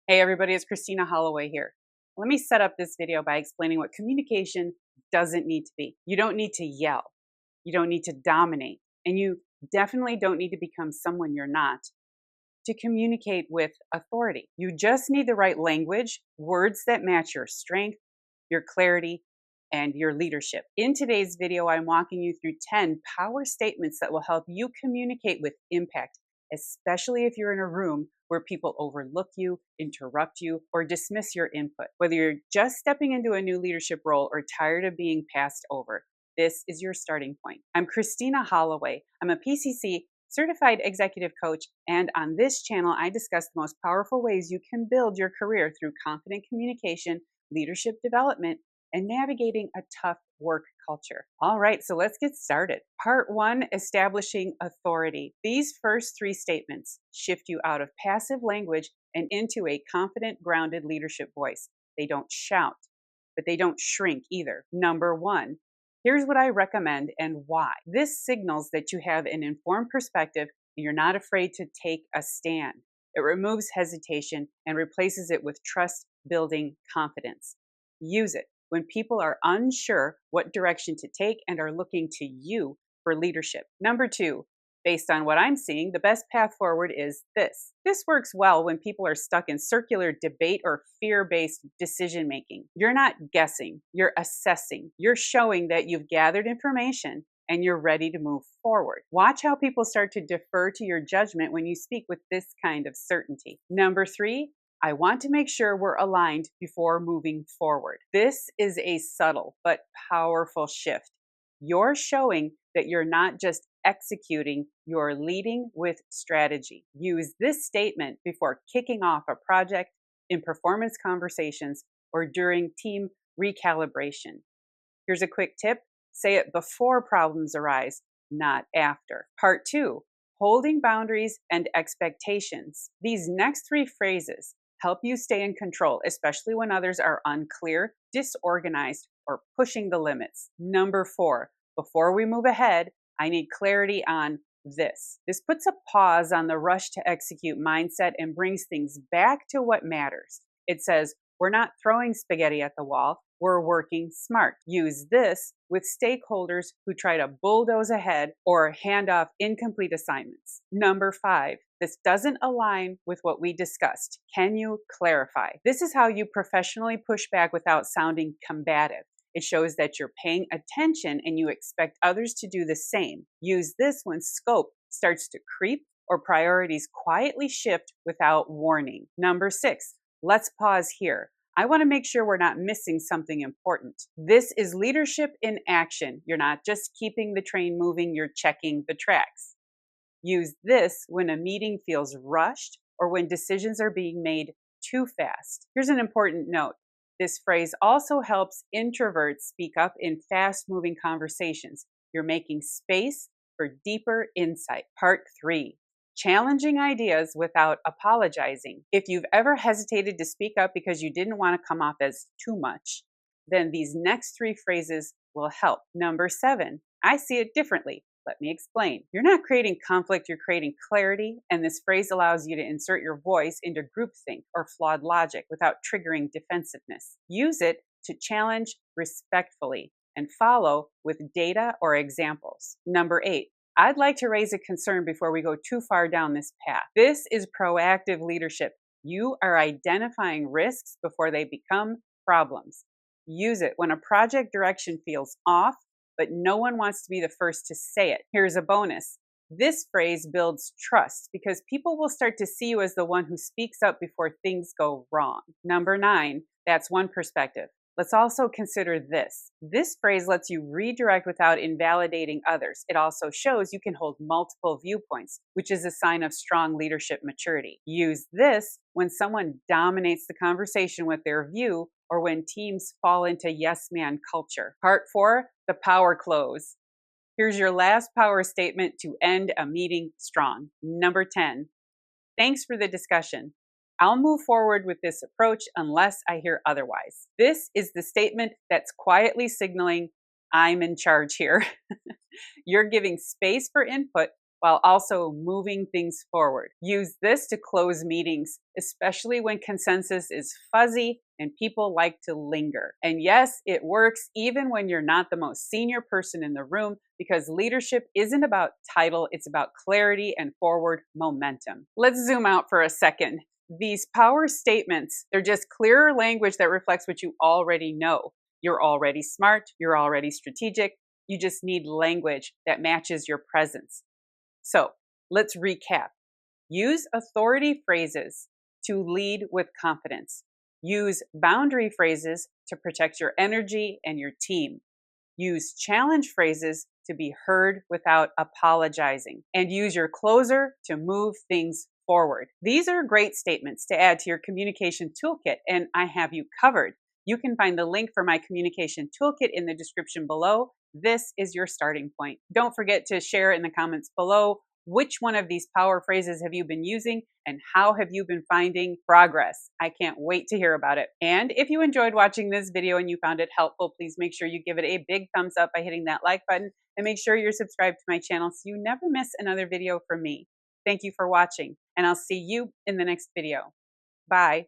Hey everybody, it's Christina Holloway here. Let me set up this video by explaining what communication doesn't need to be. You don't need to yell. You don't need to dominate. And you definitely don't need to become someone you're not to communicate with authority. You just need the right language, words that match your strength, your clarity, and your leadership. In today's video, I'm walking you through 10 power statements that will help you communicate with impact, especially if you're in a room where people overlook you, interrupt you, or dismiss your input. Whether you're just stepping into a new leadership role or tired of being passed over, this is your starting point. I'm Christina Holloway. I'm a PCC certified executive coach, and on this channel, I discuss the most powerful ways you can build your career through confident communication, leadership development, and navigating a tough work culture. All right, so let's get started. Part 1, establishing authority. These first 3 statements shift you out of passive language and into a confident, grounded leadership voice. They don't shout, but they don't shrink either. Number 1, here's what I recommend and why. This signals that you have an informed perspective and you're not afraid to take a stand. It removes hesitation and replaces it with trust-building confidence. Use it when people are unsure what direction to take and are looking to you for leadership. Number 2, based on what I'm seeing, the best path forward is this. This works well when people are stuck in circular debate or fear-based decision-making. You're not guessing, you're assessing. You're showing that you've gathered information and you're ready to move forward. Watch how people start to defer to your judgment when you speak with this kind of certainty. Number 3, I want to make sure we're aligned before moving forward. This is a subtle but powerful shift. You're showing that you're not just executing, you're leading with strategy. Use this statement before kicking off a project, in performance conversations, or during team recalibration. Here's a quick tip. Say it before problems arise, not after. Part 2, holding boundaries and expectations. These next 3 phrases help you stay in control, especially when others are unclear, disorganized, or pushing the limits. Number 4, before we move ahead, I need clarity on this. This puts a pause on the rush to execute mindset and brings things back to what matters. It says, we're not throwing spaghetti at the wall, we're working smart. Use this with stakeholders who try to bulldoze ahead or hand off incomplete assignments. Number 5, this doesn't align with what we discussed. Can you clarify? This is how you professionally push back without sounding combative. It shows that you're paying attention and you expect others to do the same. Use this when scope starts to creep or priorities quietly shift without warning. Number 6, let's pause here. I want to make sure we're not missing something important. This is leadership in action. You're not just keeping the train moving, you're checking the tracks. Use this when a meeting feels rushed or when decisions are being made too fast. Here's an important note. This phrase also helps introverts speak up in fast-moving conversations. You're making space for deeper insight. Part 3, challenging ideas without apologizing. If you've ever hesitated to speak up because you didn't want to come off as too much, then these next 3 phrases will help. Number 7, I see it differently. Let me explain. You're not creating conflict, you're creating clarity, and this phrase allows you to insert your voice into groupthink or flawed logic without triggering defensiveness. Use it to challenge respectfully and follow with data or examples. Number 8, I'd like to raise a concern before we go too far down this path. This is proactive leadership. You are identifying risks before they become problems. Use it when a project direction feels off, but no one wants to be the first to say it. Here's a bonus. This phrase builds trust because people will start to see you as the one who speaks up before things go wrong. Number 9, that's one perspective. Let's also consider this. This phrase lets you redirect without invalidating others. It also shows you can hold multiple viewpoints, which is a sign of strong leadership maturity. Use this when someone dominates the conversation with their view or when teams fall into yes man culture. Part 4, the power close. Here's your last power statement to end a meeting strong. Number 10, thanks for the discussion. I'll move forward with this approach unless I hear otherwise. This is the statement that's quietly signaling I'm in charge here. You're giving space for input while also moving things forward. Use this to close meetings, especially when consensus is fuzzy and people like to linger. And yes, it works even when you're not the most senior person in the room, because leadership isn't about title, it's about clarity and forward momentum. Let's zoom out for a second. These power statements, they're just clearer language that reflects what you already know. You're already smart, you're already strategic, you just need language that matches your presence. So let's recap. Use authority phrases to lead with confidence. Use boundary phrases to protect your energy and your team. Use challenge phrases to be heard without apologizing. And use your closer to move things forward. These are great statements to add to your communication toolkit, and I have you covered. You can find the link for my communication toolkit in the description below. This is your starting point. Don't forget to share in the comments below which one of these power phrases have you been using and how have you been finding progress. I can't wait to hear about it. And if you enjoyed watching this video and you found it helpful, please make sure you give it a big thumbs up by hitting that like button, and make sure you're subscribed to my channel so you never miss another video from me. Thank you for watching, and I'll see you in the next video. Bye.